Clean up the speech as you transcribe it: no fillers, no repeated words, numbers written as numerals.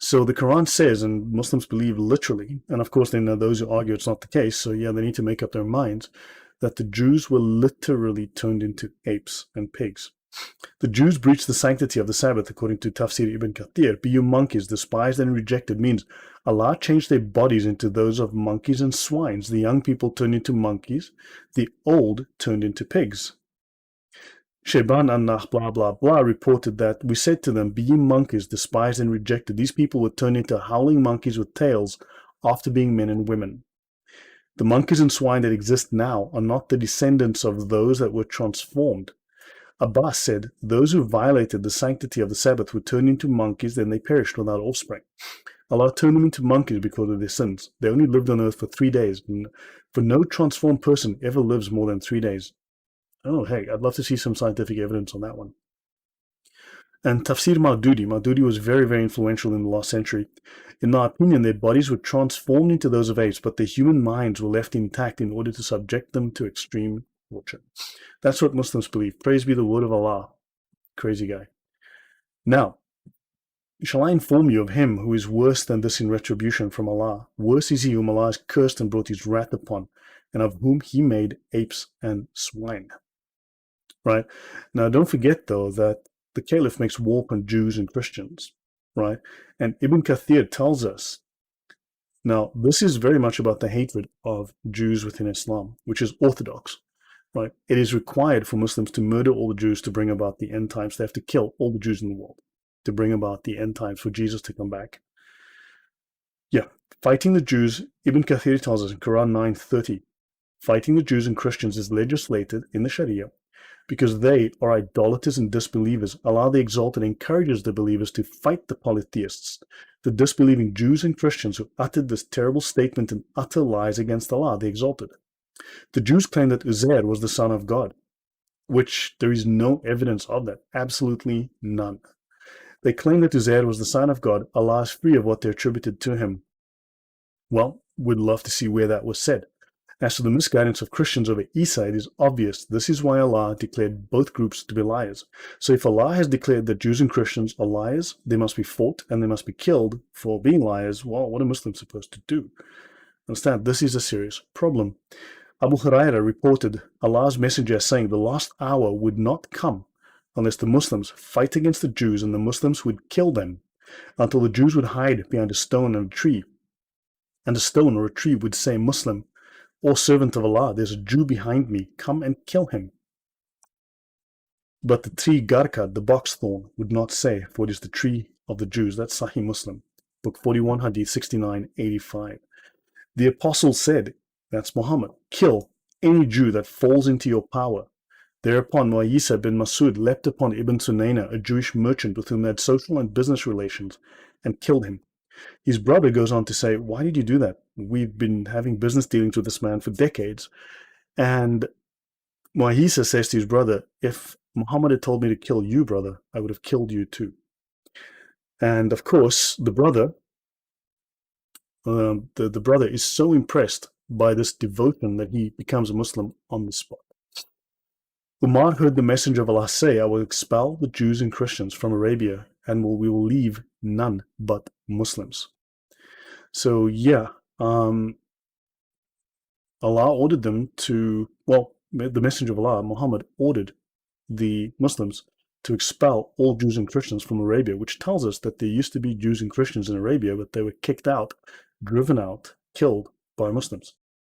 So the Quran says, and Muslims believe literally, and of course then there are those who argue it's not the case, so yeah, they need to make up their minds, that the Jews were literally turned into apes and pigs. The Jews breached the sanctity of the Sabbath, according to Tafsir ibn Kathir. Be you monkeys, despised and rejected, means Allah changed their bodies into those of monkeys and swines. The young people turned into monkeys, the old turned into pigs. Shayban an-Nah blah blah blah reported that we said to them, be ye monkeys, despised and rejected. These people were turned into howling monkeys with tails after being men and women. The monkeys and swine that exist now are not the descendants of those that were transformed. Abbas said, those who violated the sanctity of the Sabbath were turned into monkeys, then they perished without offspring. Allah turned them into monkeys because of their sins. They only lived on earth for 3 days, for no transformed person ever lives more than 3 days. Oh, hey, I'd love to see some scientific evidence on that one. And Tafsir Maududi was very, very influential in the last century. In my opinion, their bodies were transformed into those of apes, but their human minds were left intact in order to subject them to extreme torture. That's what Muslims believe. Praise be the word of Allah. Crazy guy. Now, shall I inform you of him who is worse than this in retribution from Allah? Worse is he whom Allah has cursed and brought his wrath upon, and of whom he made apes and swine. Right? Now, don't forget, though, that the Caliph makes war upon Jews and Christians. Right? And Ibn Kathir tells us, now, this is very much about the hatred of Jews within Islam, which is orthodox. Right? It is required for Muslims to murder all the Jews to bring about the end times. They have to kill all the Jews in the world to bring about the end times for Jesus to come back. Yeah, fighting the Jews, Ibn Kathir tells us in Quran 9:30, fighting the Jews and Christians is legislated in the Sharia because they are idolaters and disbelievers. Allah the Exalted encourages the believers to fight the polytheists, the disbelieving Jews and Christians who uttered this terrible statement and utter lies against Allah the Exalted. The Jews claim that Uzair was the son of God, which there is no evidence of that, absolutely none. They claim that Uzair was the son of God. Allah is free of what they attributed to him. Well, we'd love to see where that was said. As for the misguidance of Christians over Isa, it is obvious. This is why Allah declared both groups to be liars. So if Allah has declared that Jews and Christians are liars, they must be fought and they must be killed for being liars. Well, what are Muslims supposed to do? Understand, this is a serious problem. Abu Hurairah reported Allah's messenger saying the last hour would not come unless the Muslims fight against the Jews and the Muslims would kill them until the Jews would hide behind a stone and a tree. And a stone or a tree would say, Muslim, or servant of Allah, there's a Jew behind me, come and kill him. But the tree Garka, the box thorn, would not say, for it is the tree of the Jews. That's Sahih Muslim, book 41, hadith 6985. The apostle said, that's Muhammad, kill any Jew that falls into your power. Thereupon Mu'ayisa bin Masud leapt upon Ibn Sunayna, a Jewish merchant with whom they had social and business relations, and killed him. His brother goes on to say, why did you do that? We've been having business dealings with this man for decades. And Mu'ayisa says to his brother, if Muhammad had told me to kill you, brother, I would have killed you too. And of course, the brother is so impressed by this devotion that he becomes a Muslim on the spot. Umar heard the messenger of Allah say, I will expel the Jews and Christians from Arabia and we will leave none but Muslims. So yeah, Allah ordered them to, well, the messenger of Allah, Muhammad, ordered the Muslims to expel all Jews and Christians from Arabia, which tells us that there used to be Jews and Christians in Arabia, but they were kicked out, driven out, killed by Muslims.